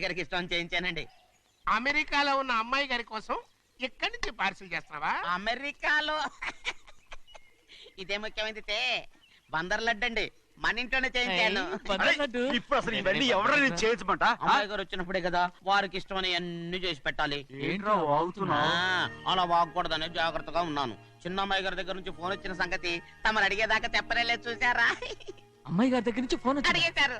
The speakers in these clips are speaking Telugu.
గారికి ఇష్టం చేయించానండి. అమెరికాలో ఉన్న అమ్మాయి గారి కోసం ఎక్కడి నుంచి పార్సిల్ చేస్తున్నావా? అమెరికాలో ఇదే ముఖ్యమైనది బందర్ లడ్డు అండి, మన ఇంట్లోనే చేయించాను. ఇప్పుడు అసలు ఇవన్నీ ఎవరైనా చేయమంట? అమ్మాయి గారు వచ్చినప్పుడే కదా వారికి ఇష్టమని అన్ని చేసి పెట్టాలి. అలా వాగకూడదని జాగ్రత్తగా ఉన్నాను. చిన్న అమ్మాయి గారి దగ్గర నుంచి ఫోన్ వచ్చిన సంగతి తమరు అడిగేదాకా తెప్పలేదు, చూసారా? అమ్మాయి గారి దగ్గర నుంచి ఫోన్ అడిగేశారు.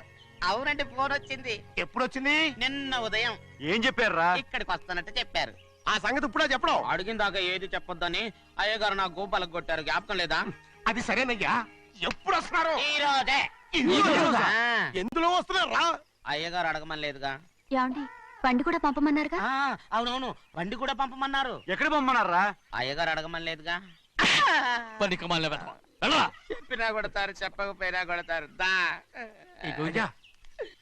అవునండి, ఫోన్ వచ్చింది. ఎప్పుడు వచ్చింది? నిన్న ఉదయం. ఏం చెప్పారా? ఇక్కడికి వస్తానంటే చెప్పారు. ఆ సంగతి ఇప్పుడే చెప్పడం. అడిగిన దాకా ఏది చెప్పొద్దని అయ్యగారు నా గోపాలకు కొట్టారు, జ్ఞాపకం లేదా? అది సరేనయ్యా, ఎప్పుడు వస్తున్నారు? ఈ రోజే. ఎందులో వస్తున్నారా? అయ్యగారు అడగమని లేదుగా. ఏమండి, బండి కూడా పంపమన్నారుగా? అవునవును, బండి కూడా పంపమన్నారు. ఎక్కడ పంపమన్నారా? అయ్యగారు అడగమని లేదుగా. చెప్పినా కొడతారు, చెప్పకపోయినా కొడతారు.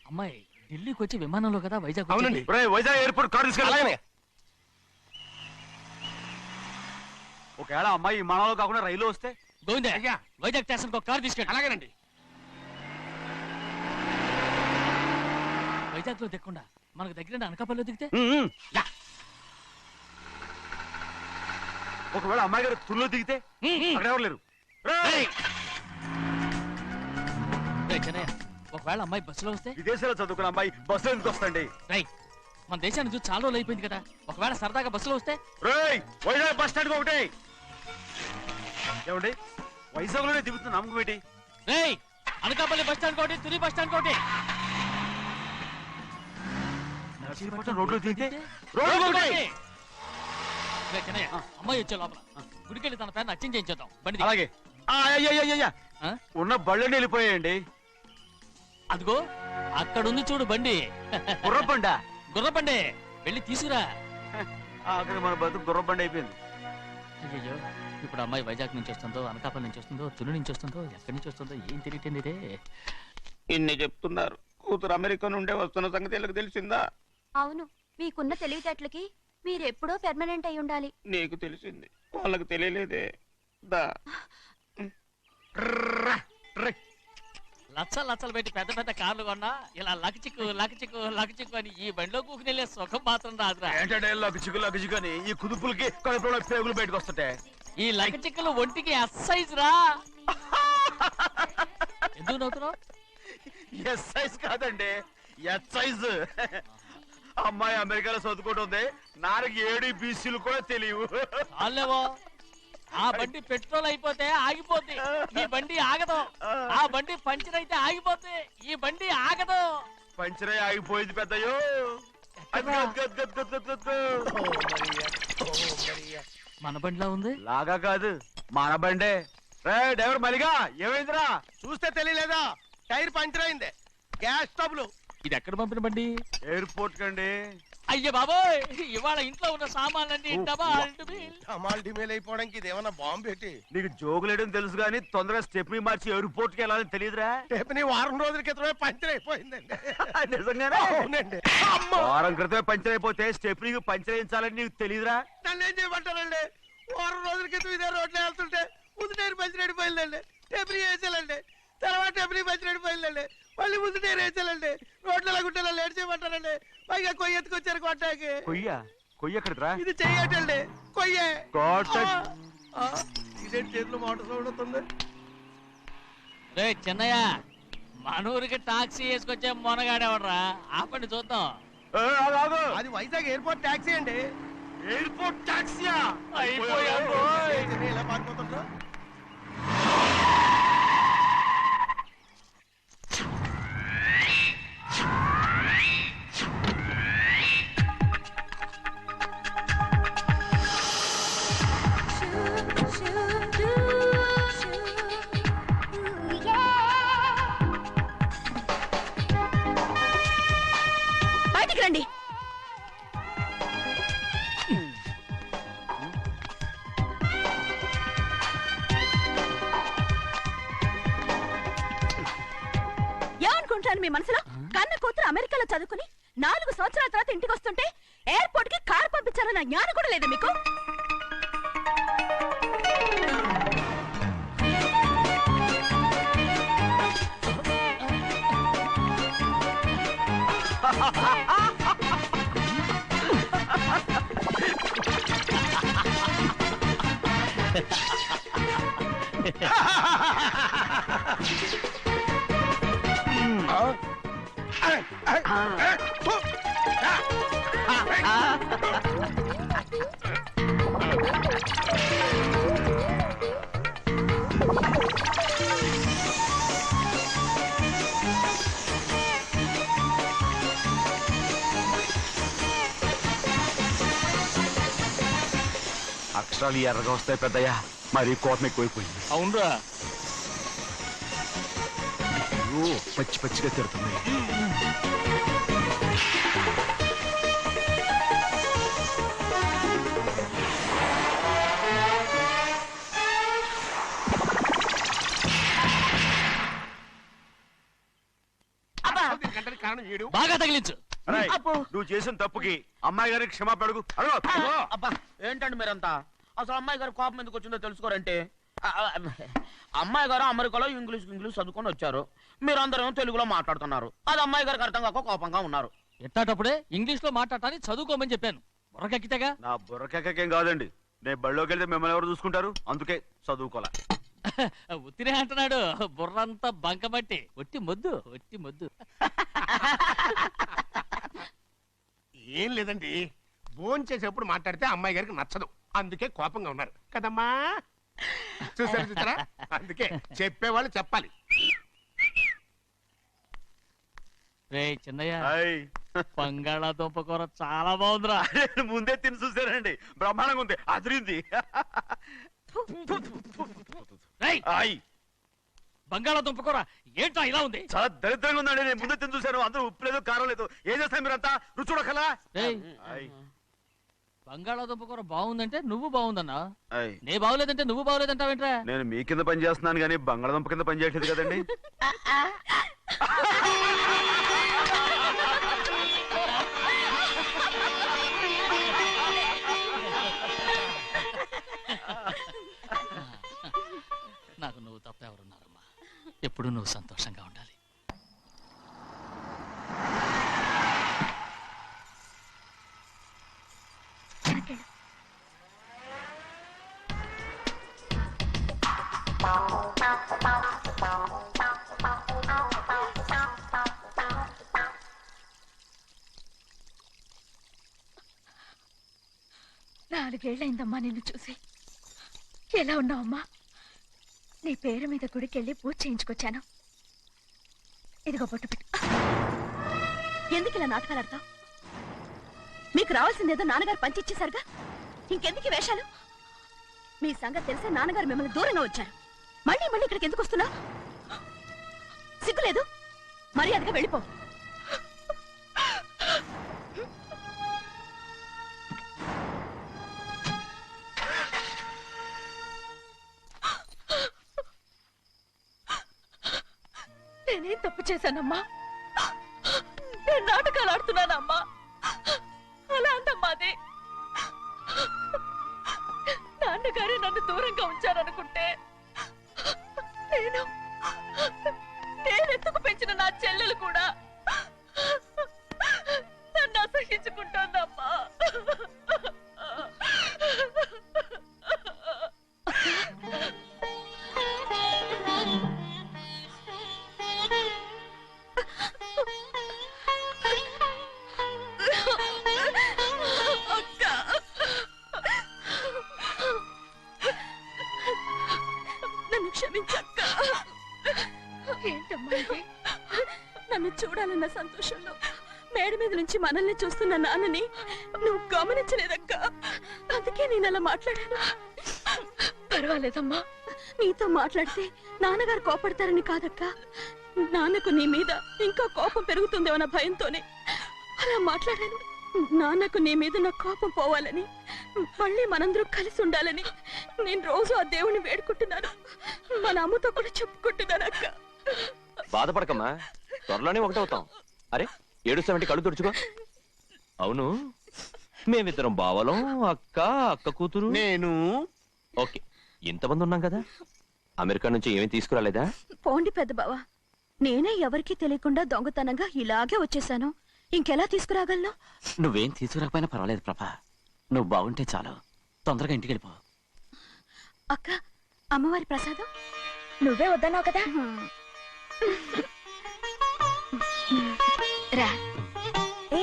అమ్మాయి ఢిల్లీకి వచ్చి విమానంలో కదా వైజాగ్. అవునండి. వైజాగ్ ఎయిర్పోర్ట్ కార్ తీసుకెళ్ళాలి. ఒకవేళ అమ్మాయి విమానంలో కాకుండా రైలు వస్తే? గోవిందే, వైజాగ్ స్టేషన్ కార్ తీసుకెళ్ళి. అలాగేనండి. వైజాగ్ లో దిక్కుండా మనకు దగ్గర అనకాపల్లిలో దిగితే? ఒకవేళ అమ్మాయి గారు తుల్లో దిగితే? అక్కడ ఎవరు లేరు. ఒకవేళ అమ్మాయి బస్సులో వస్తే? విదేశాల్లో చదువుకున్న అమ్మాయి బస్సులో ఎందుకు వస్తండి? మన దేశాన్ని చూసి చాలా రోజులు అయిపోయింది కదా, ఒకవేళ సరదాగా బస్సులో వస్తే? వైజాగ్ బస్ స్టాండ్ ఒకటి ఏమండి, వైజాగ్ లోనే దిగుతున్న నమ్మకం ఏంటి? అనకాపల్లి బస్ స్టాండ్ కోటి, తుని బస్ స్టాండ్ కోటి. రోడ్లో దిగితే అమ్మాయి వచ్చే లోపల గుడికెళ్ళి తన పేరుని అచ్చం చేయించేద్దాం. బండి అలాగే. ఉన్న బళ్ళని వెళ్ళిపోయాయండి. అదిగో అక్కడుంది చూడు బండి. గుర్రబండ. గుర్రబండి, వెళ్ళి తీసుకురా. అక్కడ మన బతుకు గుర్రబండి అయిపోయింది. అయ్యో, ఇప్పుడు అమ్మాయి వైజాగ్ నుంచి వస్తుందో, అనకాపల్లి నుంచి వస్తుందో, తుని నుంచి వస్తుందో, ఎక్కడి నుంచి వస్తుందో ఏం తెలియటండి ఇదే. ఇన్ని చెప్తున్నారు, కూతురు అమెరికా నుండే వస్తున్న సంగతి వీళ్ళకి తెలిసిందా? అవును, మీకున్న తెలివితేటలకి మీరెప్పుడో పెర్మనెంట్ అయి ఉండాలి. నీకు తెలిసింది, వాళ్ళకి తెలియలేదే. దా లచ్చలు పెట్టి పెద్ద పెద్ద కార్లు కొన్నా ఇలా లకచిక్కు లకచిక్కు లకచిక్కు అని ఈ బండిలో కూకుని వెళ్ళే సుఖం మాత్రం రాదురా. ఏంటంటే లకచిక్కు అని ఈ కుదుపులకి కడుపులో పేగులు బయటకు వస్తుంటాయి. ఈ లకచిక్కులు ఒంటికి ఎక్సైజ్ రా. ఎందుకు నవ్వుతున్నావు? ఎక్సైజ్ కాదండి, ఎక్సైజ్. అమ్మాయి అమెరికాలో చదువుకుంటుంది, నాకు ABCలు కూడా తెలియవు. చాలేవో, ఆ బండి పెట్రోల్ అయిపోతే ఆగిపోద్ది, ఈ బండి ఆగదు. ఆ బండి పంచర్ అయితే ఆగిపోద్ది, ఈ బండి ఆగదు. పంచరే ఆగిపోయింది పెద్దయ్యో. మన బండిలా ఉంది. లాగా కాదు, మన బండే. డ్రైవర్ మలిగా, ఏమైందిరా? చూస్తే తెలియలేదా? టైర్ పంచర్ అయింది. గ్యాస్ స్టవ్లు. ఇది ఎక్కడ పంపిన బండి? ఎయిర్పోర్ట్ కండి. అయ్య బాబోయ్, ఇవాళ ఇంట్లో ఉన్న సామాన్లన్నీ డమాల్ డిమేల్ అయిపోవడానికి ఇదేమన్నా బాంబు పెట్టి? నీకు జోగులేయడం తెలుసు కానీ తొందరగా స్టెప్ని మార్చి ఎయిర్పోర్ట్ కి వెళ్ళాలని తెలియదురా? స్టెప్ని వారం రోజుల క్రితమే పంచర్ అయిపోయిందండి. నిజంగానే? అవునండి. వారం క్రితమే పంచర్ అయిపోతే స్టెప్ని పంచర్ వేయించాలని నీకు తెలియదురా? నన్ను ఏం చేయమంటారండి? వారం రోజుల క్రితం ఇదే రోడ్లో వెళ్తుంటే ముందు టైర్ పంచర్ అయిపోయిందండి. స్టెప్ని వేసాలండి, తర్వాత స్టెప్ని పంచర్ అయిపోయిందండి, మళ్ళీ ముందు టైర్ వేసాలండి. రోడ్లు ఎలా గుంటే లేట్ చేయమంటారండి. పైగా కొయ్య ఎత్తుకొచ్చారు కొట్టాకి. కొయ్య ఎక్కడిరా? ఇది చెయ్యటండి, కొయ్యే. ఇదేంటి చేతిలో మోటార్ సౌండ్ అవుతుంది? రే చిన్నయ్య, మనూరికి టాక్సీ వేసుకొచ్చే మొనగాడేవడరా, ఆపండి చూద్దాం. అది వైజాగ్ ఎయిర్పోర్ట్ టాక్సీ అండి. ఎయిర్పోర్ట్ టాక్సీయా? ఇలా పారిపోతుంటా. బయటికి రండి. ఏమనుకుంటాను మీ మనసులో? కన్న కూతురు అమెరికాలో చదువుకుని 4 సంవత్సరాల తర్వాత ఇంటికి వస్తుంటే ఎయిర్పోర్ట్ కి కార్ పంపించాలన్న జ్ఞానం కూడా లేదా మీకు? అక్షరాలు ఎర్రగా వస్తాయి పెద్దయ్యా, మరి కోపం ఎక్కువైపోయింది. అవునరా, పచ్చి పచ్చిగా తిడుతుంది. బాగా తగిలించు. అరేయ్, నువ్వు చేసిన తప్పుకి అమ్మాయి గారికి క్షమాపణ అడుగు. అబ్బా ఏంటండి మీరంతా? అసలు అమ్మాయి గారు కోపం ఎందుకు వచ్చిందో తెలుసుకోరంటే, అమ్మాయి గారు అమెరికాలో ఇంగ్లీష్ చదువుకొని వచ్చారు, మీరందరూ తెలుగులో మాట్లాడుతున్నారు. అది అమ్మాయి గారికి అర్థం కాక కోపంగా ఉన్నారు. ఎట్టాటప్పుడే ఇంగ్లీష్ లో మాట్లాడటానికి చదువుకోమని చెప్పాను. బుర్రకెక్కితేగా. నా బుర్రకేకేం కాదండి, నేను బళ్ళోకి వెళ్తే మిమ్మల్ని ఎవరు చూసుకుంటారు, అందుకే చదువుకోలే. ఉత్తినే అంటున్నాడు, బుర్రంతా బంకబట్టి. ఒట్టి మొద్దు, ఒట్టి మొద్దు. ఏం లేదండి, భోజనం చేసేప్పుడు మాట్లాడితే అమ్మాయి గారికి నచ్చదు, అందుకే కోపంగా ఉన్నారు కదమ్మా. చూసారా, అందుకే చెప్పేవాళ్ళు చెప్పాలి. రే చిన్నయ్య, హాయ్. బంగాళాదుంప కూర చాలా బాగుందిరా. నేను ముందే తిని చూసానండి, బ్రహ్మాండంగా ఉంది, అదిరింది. రేయ్, హాయ్. బంగాళాదుంప కూర ఏంట్రా ఇలా ఉంది? చాలా దరిద్రంగా ఉందండి, నేను ముందే తిని చూశాను, అందరూ ఉప్పు లేదు కారం లేదు. ఏం చేస్తాను మీరంతా, రుచి చూడకలా. రేయ్, హాయ్. బంగాళాదుంప కూర బాగుందంటే నువ్వు బాగుందన్నా, హాయ్. నే బాగులేదంటే నువ్వు బాగులేదంటావేంట్రా? నేను మీ కింద పని చేస్తున్నాను కానీ బంగాళదుంప కింద పని చేయట్లేదు కదండి. నాకు నువ్వు తప్ప ఎవరున్నారమ్మా? ఎప్పుడు నువ్వు సంతోషంగా ఉండాలి. నాలుగేళ్లైందమ్మా నిన్ను చూసి. ఎలా ఉన్నావమ్మా? నీ పేరు మీద గుడికెళ్ళి పూజ చేయించుకొచ్చాను. ఇదిగో బొట్టు పెట్టు. ఎందుకు ఇలా నాటకాలు ఆడతావు? మీకు రావాల్సిందేదో నాన్నగారు పంచిచ్చేశారుగా, ఇంకెందుకు ఈ వేషాలు? మీ సంగతి తెలిసే నాన్నగారు మిమ్మల్ని దూరంగా వచ్చారు. మళ్ళీ మళ్ళీ ఇక్కడికి ఎందుకు వస్తున్నావు? సిగ్గులేదు? మర్యాదగా వెళ్ళిపో. నేనేం తప్పు చేశానమ్మా? నేను నాటకాలు ఆడుతున్నానమ్మా. అలా అందమ్మా అది. నాన్నగారే నన్ను దూరంగా ఉంచారనుకుంటే నేనెత్తుకు పెంచిన నా చెల్లెలు కూడా నన్ను అసహించుకుంటోందమ్మా. నన్ను క్షమించక్క. ఏంటమ్మా ఇది? నన్ను చూడాలన్న సంతోషంలో మేడ మీద నుంచి మనల్ని చూస్తున్న నాన్నని నువ్వు గమనించలేదక్క. అందుకే నేను అలా మాట్లాడాను. పర్వాలేదమ్మా, నీతో మాట్లాడితే నాన్నగారు కోపడతారని కాదక్క. నాన్నకు నీ మీద ఇంకా కోపం పెరుగుతుందేమన్న భయంతోనే అలా మాట్లాడాను. నాన్నకు నీ మీద నా కోపం పోవాలని, మళ్ళీ మనందరూ కలిసి ఉండాలని నేను రోజు ఆ దేవుని వేడుకుంటున్నాను. మన అమ్మతో కూడా చెప్పుకుంటున్నాను అక్క. బాధపడకమ్మా, త్వరలోనే ఒకటవుతాం. అరే ఏడుస్తామంటే కళ్ళు తుడుచుకో. అవును, మేమిద్దరం బావలం, అక్క కూతురు, నేను. ఓకే, ఇంతమంది ఉన్నాం కదా. అమెరికా నుంచి ఏమీ తీసుకురాలేదా? పోండి పెద్ద బావా, నేనే ఎవరికీ తెలియకుండా దొంగతనంగా ఇలాగే వచ్చేసాను. ఇంకెలా తీసుకురాగలను? నువ్వేం తీసుకురాకపోయినా పర్వాలేదు ప్రభా, నువ్వు బాగుంటే చాలు. తొందరగా ఇంటికి వెళ్ళిపో. అక్క, అమ్మవారి ప్రసాదం. నువ్వే వద్దన్నావు కదా రా ఏ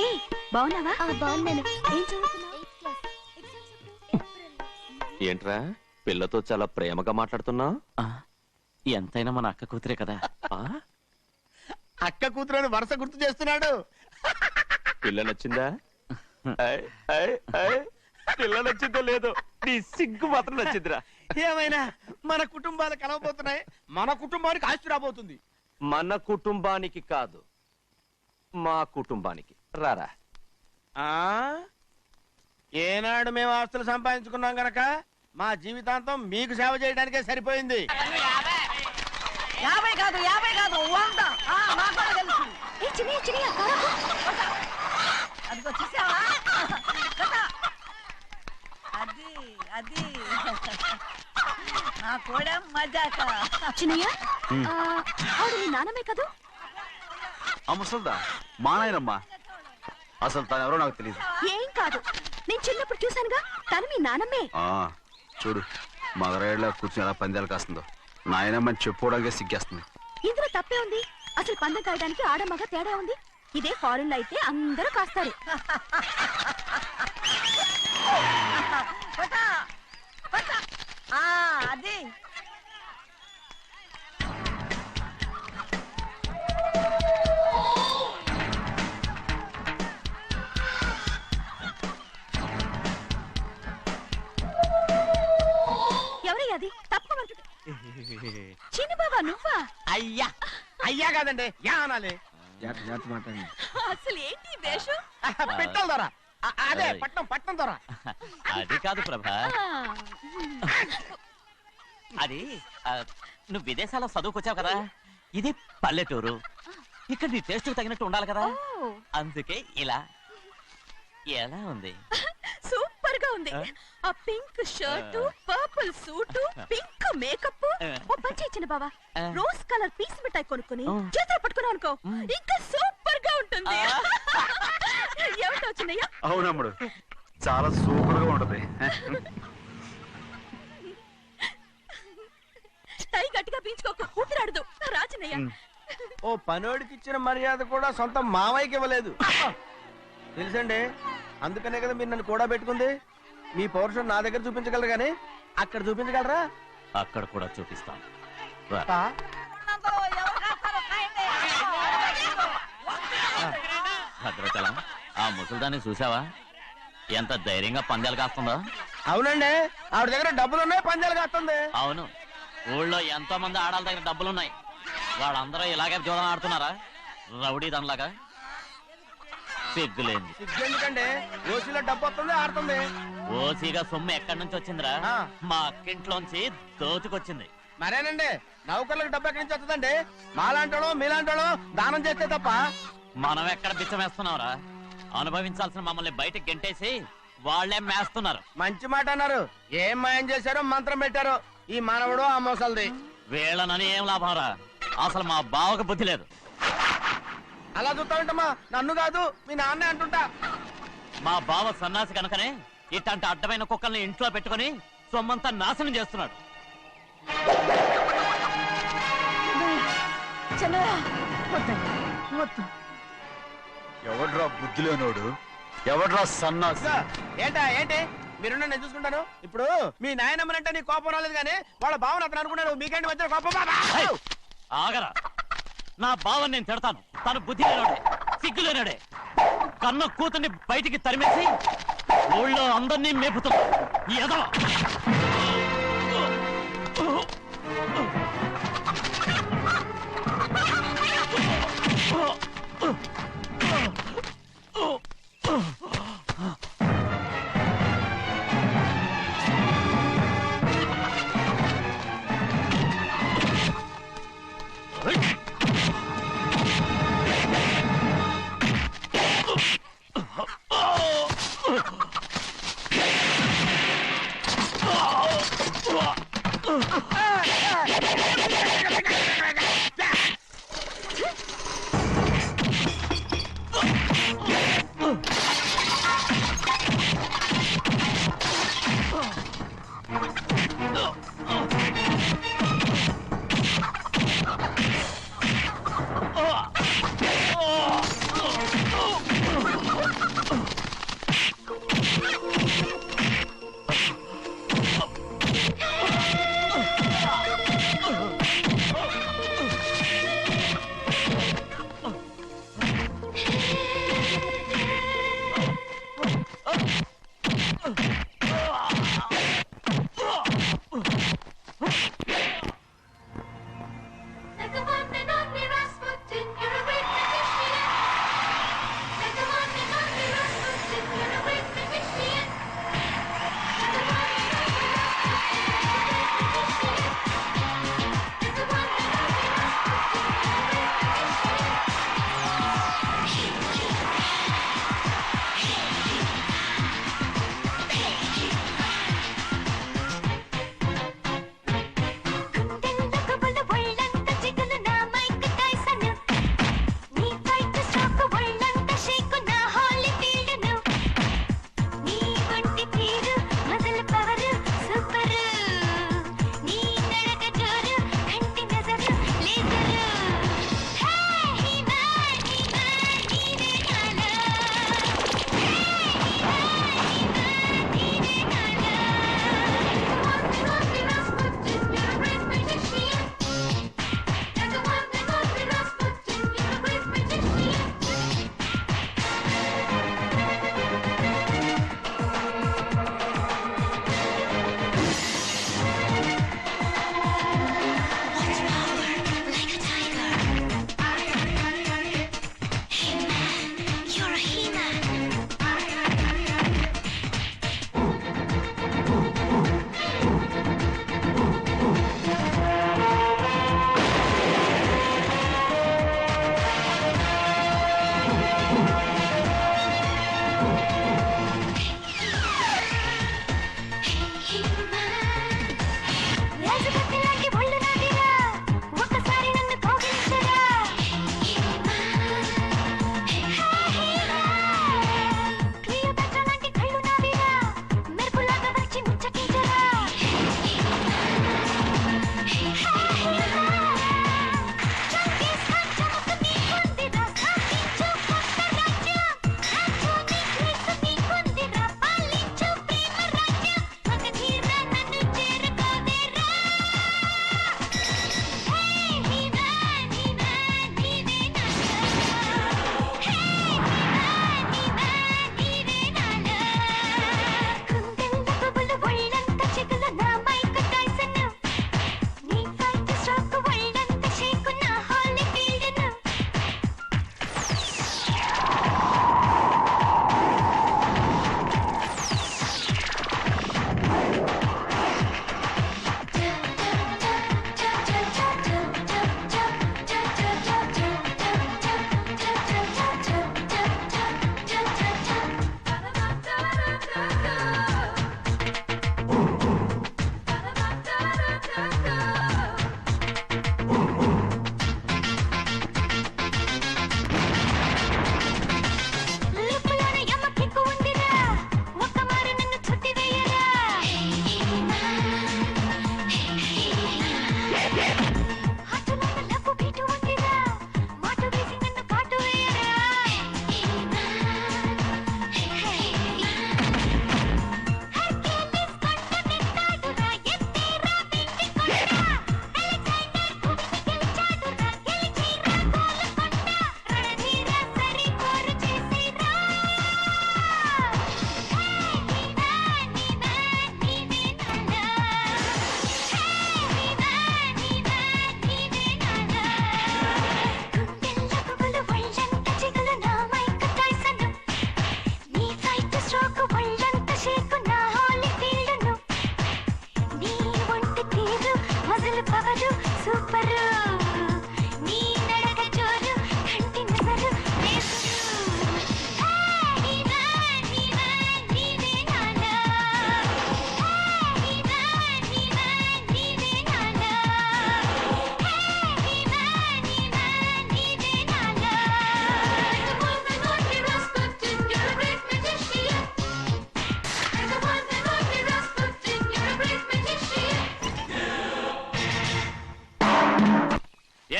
బాగున్నావా బాగున్నాను ఏం చదువుతున్నావు ఏంట్రా పిల్లతో చాలా ప్రేమగా మాట్లాడుతున్నావు? ఎంతైనా మన అక్క కూతురే కదా. అక్క కూతురు వరుస గుర్తు చేస్తున్నాడు. పిల్ల నచ్చిందా? పిల్ల నచ్చిందో లేదో నీ సిగ్గు మాత్రం నచ్చిందిరా. ఏమైనా మన కుటుంబాలు కలవబోతున్నాయి, మన కుటుంబానికి ఆస్తి రాబోతుంది. మన కుటుంబానికి కాదు, మా కుటుంబానికి. రారా. ఏనాడు మేము ఆస్తులు సంపాదించుకున్నాం గనక మా జీవితాంతం మీకు సేవ చేయడానికే సరిపోయింది. 50 కాదు 100. నాకు కూడా తెలుసు. అదిగో చూసావా? అది అది నా కూడా మజాక. చిన్నయ్య ఆవిడ నీ నాన్నమే కదూ? ముసల్దా మా నాయనమ్మా. అసలు తను ఎవరో నాకు తెలియదు. ఏం కాదు, నేను చిన్నప్పుడు చూశానుగా, తను మీ నాన్నమే. చూడు మగరాయిలా కూర్చుని ఎలా పందాలు కాస్తుందో. నాయనమ్మని చెప్పుకోవడానికి సిగ్గేస్తుంది. ఇందులో తప్పే ఉంది? అసలు పందెం కాయడానికి ఆడ మగ తేడా ఉంది. ఇదే ఫారెన్ లో అయితే అందరూ కాస్తారు. అది ఎవరయ్యా అది? తప్పమంటుంది. చిన్న బాబా నువ్వా? అయ్యా అయ్యా కాదండి, యా అనాలి. అసలు ఏంటి వేషం? పెట్టాలి దొర. అదే పట్నం దొర. అది కాదు ప్రభా, అది నువ్వు విదేశాల్లో చదువుకొచ్చావు కదా, ఇది పల్లెటూరు. ఇక్కడ నీ టేస్ట్ తగినట్టు ఉండాలి కదా, అందుకే ఇలా. ఎలా ఉంది? సూపర్ గా ఉంది. ఆ pink shirt, purple suit, pink makeup. ఓ పని ఇచ్చిన బావా, రోజ్ కలర్ పీస్ మిఠాయి కొనుక్కొని చేతులు పట్టుకున్నావు అనుకో, ఇంకా సూపర్ గా ఉంటుంది. ఏమిటో చిన్నయ్య? అవునమ్ముడు, చాలా సూపర్ గా ఉంటది. టై గట్టిగా పీంచుకోకు, ఊపిరాడదు. రాజనయ్య ఓ పనోడికి ఇచ్చిన మర్యాద కూడా సొంత మావయ్యకి ఇవ్వలేదు తెలుసండి. అందుకనే కదా మీరు నన్ను కూడా పెట్టుకుంది. మీ పౌరుషం నా దగ్గర చూపించగలరు కానీ అక్కడ చూపించగలరా? అక్కడ కూడా చూపిస్తాను. భద్రాచలం, ఆ ముసలిదాన్ని చూసావా? ఎంత ధైర్యంగా పందాలు కాస్తుందో. అవునండి, ఆవిడ దగ్గర డబ్బులు ఉన్నాయి, పందాలు కాస్తుంది. అవును, ఊళ్ళో ఎంతో మంది ఆడాళ్ళ దగ్గర డబ్బులున్నాయి. వాళ్ళందరూ ఇలాగే జోదం ఆడుతున్నారా? రౌడీ దానిలాగా. సిగ్గులేంది. ఎందుకండి ఓసీలో డబ్బు వస్తుంది, ఆడుతుంది. ఓసీగా సొమ్ము ఎక్కడి నుంచి వచ్చిందిరా? మా అక్కింట్లోంచి దోచుకొచ్చింది. మరేనండి, నౌకర్లకు డబ్బు ఎక్కడి నుంచి వస్తుందండి? మాలాంటోళ్ళు మీలాంటోళ్ళు దానం చేస్తే తప్ప. మనం ఎక్కడ బిచ్చమేస్తున్నావురా? అనుభవించాల్సిన మమ్మల్ని బయటకు గెంటేసి వాళ్లే మేస్తున్నారు. మంచి మాట అన్నారు. ఏం మాయం చేశారో మంత్రం పెట్టారో ఈ మానవుడు ఆ మోసల్ది. వీళ్ళనని ఏం లాభం రా? అసలు మా బావకు బుద్ధి లేదు. అలా చూస్తా ఉంటామా? నన్ను కాదు మీ నాన్నే అంటుంటా. మా బావ సన్నాసి కనుకనే ఇట్లాంటి అడ్డమైన కుక్కల్ని ఇంట్లో పెట్టుకుని సొమ్మంతా నాశనం చేస్తున్నాడు. ఎవడ్రా బుద్ధి లేనోడు? ఎవడ్రా సన్నాసి? ఏంటి మీరు నేను చూసుకుంటాను. ఇప్పుడు మీ నాయనమ్మనంటే నీ కోపం రాలేదు కానీ వాళ్ళ భావన అతను అనుకున్నాడు. మీకేంటి మధ్య కోపం? ఆగరా, నా బావని నేను తిడతాను. తను బుద్ధి లేనోడే, సిగ్గు లేనోడే. కన్న కూతుర్ని బయటికి తరిమేసి ఊళ్ళో అందరినీ మేపుతున్నా. ఎదవ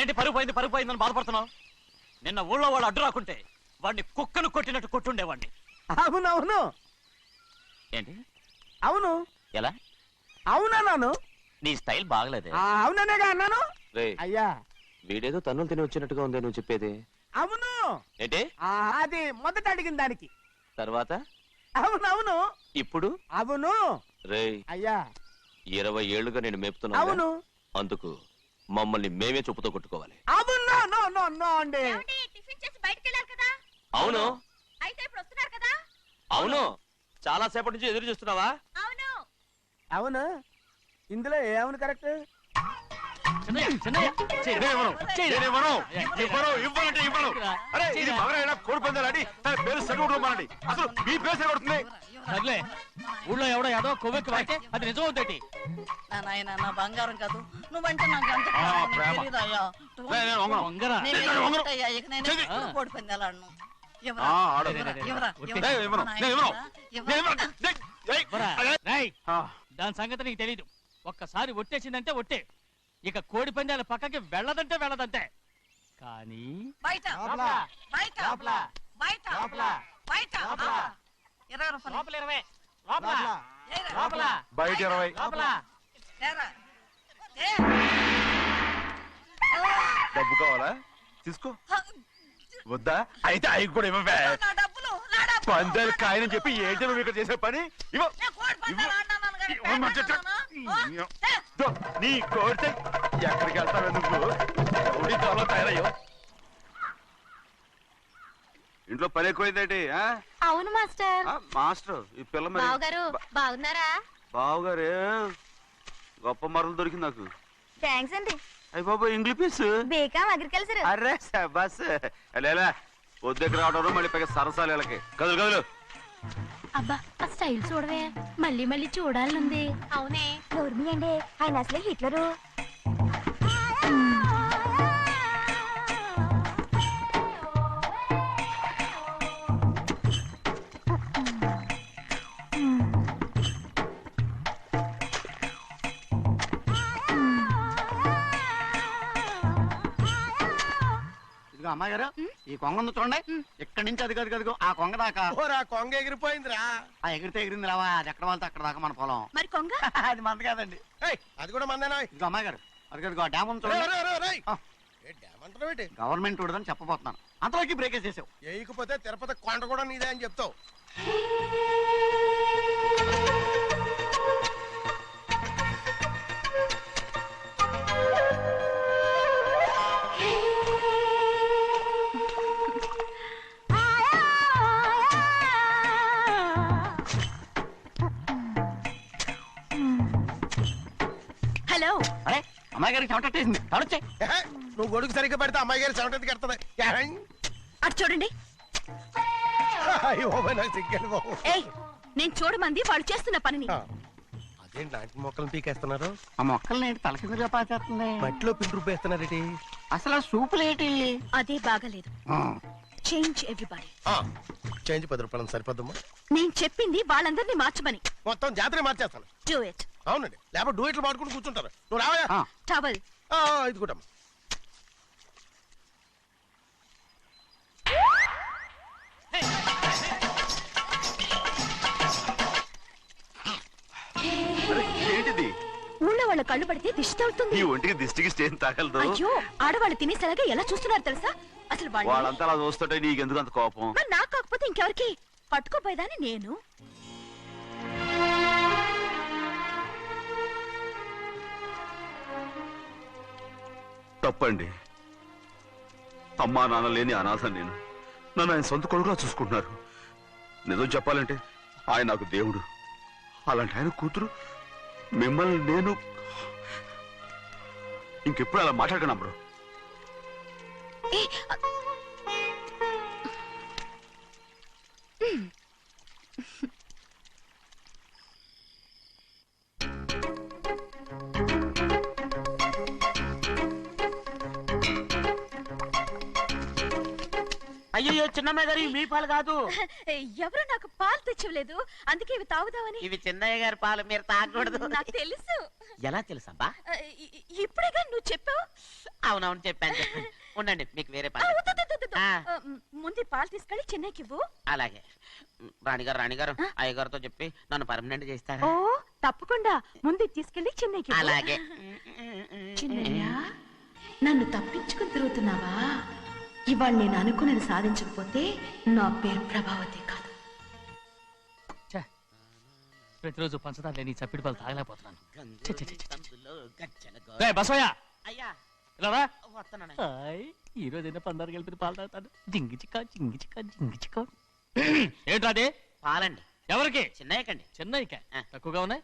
ఏంటి పరుగు పోయిందని బాధపడుతున్నావు? నిన్న ఊళ్ళో వాళ్ళు అడ్డు రాకుంటే వాడిని కుక్కను కొట్టినట్టు కొట్టుండేవాడిని. అవునవును ఏంటి అవును ఎలా? అవునన్నాను. నీ స్టైల్ బాగలేదే. అవుననేగా అన్నాను. రేయ్, అయ్యా వీడేదో తన్నులు తిని వచ్చినట్టుగా ఉంది నువ్వు చెప్పేది. అవును. ఏంటి అది మొదట అడిగిన దానికి. తర్వాత అవునవును. ఇప్పుడు అవును. రేయ్, అయ్యా 20 ఏళ్లుగా నేను మేపుతున్నా. అవును. అందుకు మమ్మల్ని మేమే చెప్పుతో కొట్టుకోవాలి. అవును. నో నో నో అండి. టిఫిన్ చేసి బయటికి వెళ్ళారు కదా? అవును. అయితే ఇప్పుడు వస్తున్నారు కదా? అవును. చాలా సేపటి నుంచి ఎదురు చూస్తున్నావా? అవును. అవును. ఇందులో ఏమవును కరెక్ట్? సర్లే, ఊళ్ళో ఎవడో ఏదో కొవ్వెక్కి వాడితే అది నిజం అవుతాయి. నాయన నా బంగారం కాదు నువ్వంటే నాకు అంత తెలీదయ్యా. ఇక నేను ఎప్పుడు కోడి పందాలు ఆడను. దాని సంగతి నీకు తెలీదు. ఒక్కసారి ఒట్టేసిందంటే ఒట్టే. ఇక కోడి పందాల పక్కకి వెళ్ళదంటే వెళ్ళదంటే. కానీ బయట బయట బయట బయట 20 రూపాయలు. బయట 20. తేరా. డబ్బు కావాలా? తీసుకో. వద్దా? అయితే అవి కూడా ఇవ్వవే. నా డబ్బులు పందాలు కాయని చెప్పి ఏంటి నువ్వు ఇక్కడ చేసే పని? ఇవ్వ. నీ కోరితే ఎక్కడికి వెళ్తావే నువ్వు? ఉడితో తయారయ్యో. ఇంట్లో పని ఎక్కువైందేంటి? అవును మాస్టర్. మాస్టర్ ఈ పిల్ల మరి బావగారు బాగున్నారా? బావుగారే గొప్ప మరలు దొరికింది నాకు. థ్యాంక్స్ అండి. అయ్యి బాబు ఇంగ్లీష్ పీస్. బేకాం అగ్రికల్చర్. అరే బస్ లేలా వద్దకు రావడం మళ్ళీ పైగా సరసాలు వీళ్ళకి. కదులు కదులు. అబ్బా ఆ స్టైల్ చూడవే, మళ్ళీ మళ్ళీ చూడాలనుంది. అవునే నోర్మి అండి, ఆయన అసలే హిట్లరు. అమ్మాయి గారు ఈ కొంగ ఉంది చూడండి. ఇక్కడి నుంచి అది గదిగో ఆ కొంగ దాకా. కొంగ ఎగిరిపోయిందిరా. ఆ ఎగిరితే ఎగిరింది రావా, అది ఎక్కడ వాళ్ళతో అక్కడ దాకా మన పొలం. మరి కొంగ అది మంద కాదండి. అది కూడా మందేనా? ఇదిగో అమ్మాయి గారు అది గదిగో డ్యామ్ ఉంది చూడండి. గవర్నమెంట్ ఉండదని చెప్పబోతున్నాను, అంతలోకి బ్రేక్ చేసావు. వేయకపోతే తిరుపతి కొండ కూడా నీదే అని చెప్తావు. హలో. అరే అమ్మాయి గారికి చెమటేసింది, తడొచ్చే. నువ్వు గొడుగు సరిగ్గా పెడితే అమ్మాయి గారి సెవెంటీ కడుతుంది. అటు చూడండి. ఏయ్, నేను చూడమంది వాళ్ళు చేస్తున్న పనిని. అదేంటి నాటి మొక్కలను పీకేస్తున్నారు? ఆ మొక్కల్ని ఏంటి తల కిందగా పాచేస్తుంది? మట్టిలో పిండి రుబ్బేస్తున్నారేటి? అసలు ఆ సూపులేటి? అదే బాగలేదు. Change everybody. చేంజ్ 10 రూపాయలు సరిపోద్దమ్మా. నేను చెప్పింది వాళ్ళందరినీ మార్చమని. మొత్తం జాతర మార్చేస్తాను. Do it. అవునండి, లేకపోతే డూయిట్లు మాడుకుంటూ కూర్చుంటారు. నువ్వు రావా? టవల్. ఇది కూడా ఏంటిది? ఊళ్ళో వాళ్ళ కళ్ళు పడితే దిష్టి తగులుతుంది. ఈ ఒంటికి దిష్టికి స్టేన్ తగలదు. అయ్యో, ఆడవాళ్ళు తినేసేలాగా ఎలా చూస్తున్నారు తెలుసా? అసలు వాళ్ళంతా అలా చూస్తుంటే నీకెందుకు అంత కోపం? మరి నాకు కాకపోతే ఇంకెవరికి? పట్టుకోపోయేదాన్ని నేను. తప్పండి. అమ్మా నాన్న లేని అనాథ నేను. నన్ను ఆయన సొంత కొడుకులా చూసుకుంటున్నారు. నిజం చెప్పాలంటే ఆయన నాకు దేవుడు. అలాంటి ఆయన కూతురు మిమ్మల్ని నేను ఇంకెప్పుడు అలా మాట్లాడకను బ్రో. అయ్యో చిన్నమ్మాయి గారు ఇవి మీ పాలు కాదు. ఎవరు నాకు పాలు తెచ్చివ్వలేదు, అందుకే ఇవి తాగుదామని. ఇవి చిన్నయ్య గారి పాలు, మీరు తాగకూడదు. నాకు తెలుసు. ఎలా తెలుసబ్బా? ఇప్పుడేగా నువ్వు చెప్పావు. అవునవును చెప్పాను. ఉండండి, మీకు వేరే ఆ, పాలు. వద్దు, వద్దు, వద్దు. ఆ. ముందు ఈ పాలు తీసుకెళ్ళి చెన్నైకి ఇవ్వు. అలాగే. రాణిగారు అయ్యగారితో చెప్పి నన్ను పర్మనెంట్ చేస్తారా? ఓ తప్పకుండా, ముందు ఇది తీసుకెళ్ళి చెన్నైకి ఇవ్వు. అలాగే. చిన్నయ్య, నన్ను తప్పించుకుని తిరుగుతున్నావా? ఇవాళ నేను అనుకున్నది సాధించకపోతే నా పేరు ప్రభావతి కాదు. ప్రతిరోజు పంచదార లేని చప్పిడి పాలు తాగలేకపోతున్నాను. గంతులో బసోయా అయ్యా ఇలా రా. వస్తున్నాను. ఈ రోజైనా పందారు కలిపి పాలు తాగుతాను. జింగి చిక్క జింగి చిక్క జింగి చిక్క. ఏంట్రా అది? పాలండి. ఎవరికి? చిన్నయ్యకండి. చెన్నైకా? తక్కువగా ఉన్నాయి.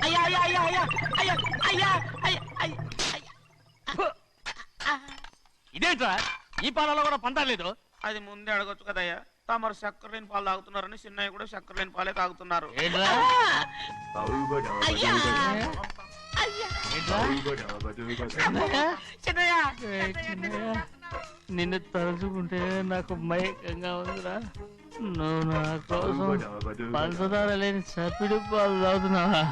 అయ్యా అయ్యా అయ్యా అయ్యా అయ్యా అయ్యా అయ్యా అయ్యా అయ్యా. ఇదేంట్రా, ఈ పాలలో కూడా పందారు లేదు? అది ముందే అడగొచ్చు కదయ్యా. తమరు చక్కెర లేని పాలు తాగుతున్నారని చిన్నయ్య కూడా చక్కెర లేని పాలే తాగుతున్నారు. ఏంట్రా? అయ్యా చిన్నయ్య చిన్నయ్య, నిన్ను తలుచుకుంటే నాకు మైకంగా ఉందిరా. నువ్వు నా కోసం పంచదార లేని చప్పిడి పాలు తాగుతున్నావా?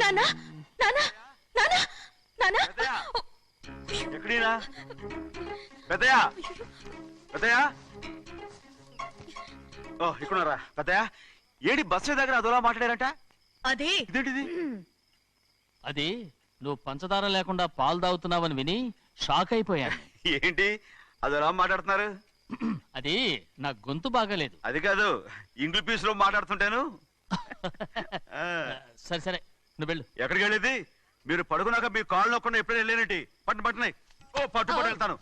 నానా నానా నానా నానా ఎక్కడీనా పెద్దయా? పెద్దయా? ఓ ఇక్కడున్నారా పెద్దయా? ఏడి బస్సు దగ్గర అదోలా మాట్లాడారంట. అది ఇదేంటిది? అది నువ్వు పంచదార లేకుండా పాలు తాగుతున్నావని విని షాక్ అయిపోయాను. ఏంటి అదోలా మాట్లాడుతున్నారు? అది నా గొంతు బాగాలేదు. అది కాదు, ఇంగ్లీష్ పీస్ లో మాట్లాడుతుంటాను. సరే సరే, నువ్వు వెళ్ళు. ఎక్కడికి వెళ్ళేది? మీరు పడుకున్నాక మీ కాళ్ళు నొక్కకుండా ఎప్పుడైనా వెళ్ళేనంటి? పట్టునాయి. ఓ పట్టు వెళ్తాను.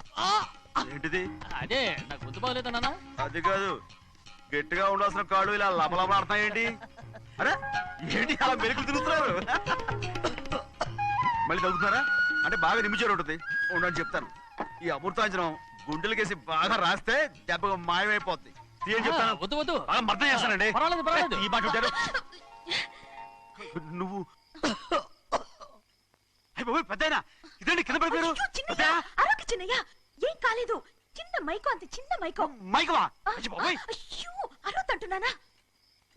ఏంటిది? అదే నా గొంతు బాగలేదు నాన్న. అది కాదు, గట్టిగా ఉండాల్సిన కాళ్ళు ఇలా లమలమాడుతున్నాయేంటి? అరే ఏంటి అలా మెరుకులు తిరుగుతున్నారు? మళ్ళీ తగ్గుతున్నారా? అంటే బాగా నిమిషాలు ఉంటుంది. ఉండని చెప్తాను. ఈ అమృతాంజనం గుండెలకేసి బాగా రాస్తే దెబ్బగా మాయమైపోద్ది. తీయని చెప్తాను. వద్దు వద్దు, బాగా మర్దం చేస్తానండి. పర్వాలేదు పర్వాలేదు. ఈ మాట ఉంటారు నువ్వు. పెద్దయినా ఇదేంటి కింద పడిపోయారు? అరొక చిన్నయ్య, ఏం కాలేదు. చిన్న మైకో, అంత చిన్న మైకో. మైకవా? అయ్యో అరవతంటున్నానా?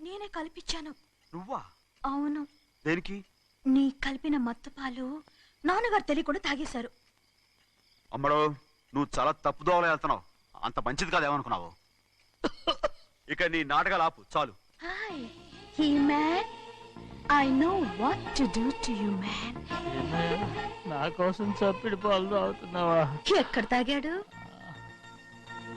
నేనే కల్పించాను. నువ్వా? అవును. దేనికి? నీ కలిపిన మత్తు పాలు నాన్నగారు తెలియకుండా తాగేశారు. అమ్మడో, నువ్వు చాలా తప్పు దోవలో వెళ్తున్నావు. అంత మంచిది కాదేమనుకున్నావు? ఇక నీ నాటకాలు ఆపు చాలు. Hi he man, I know what to do to you man. నా కోసం చప్పిడి పాలు తాగుతున్నావా? ఎక్కడ తాగాడు?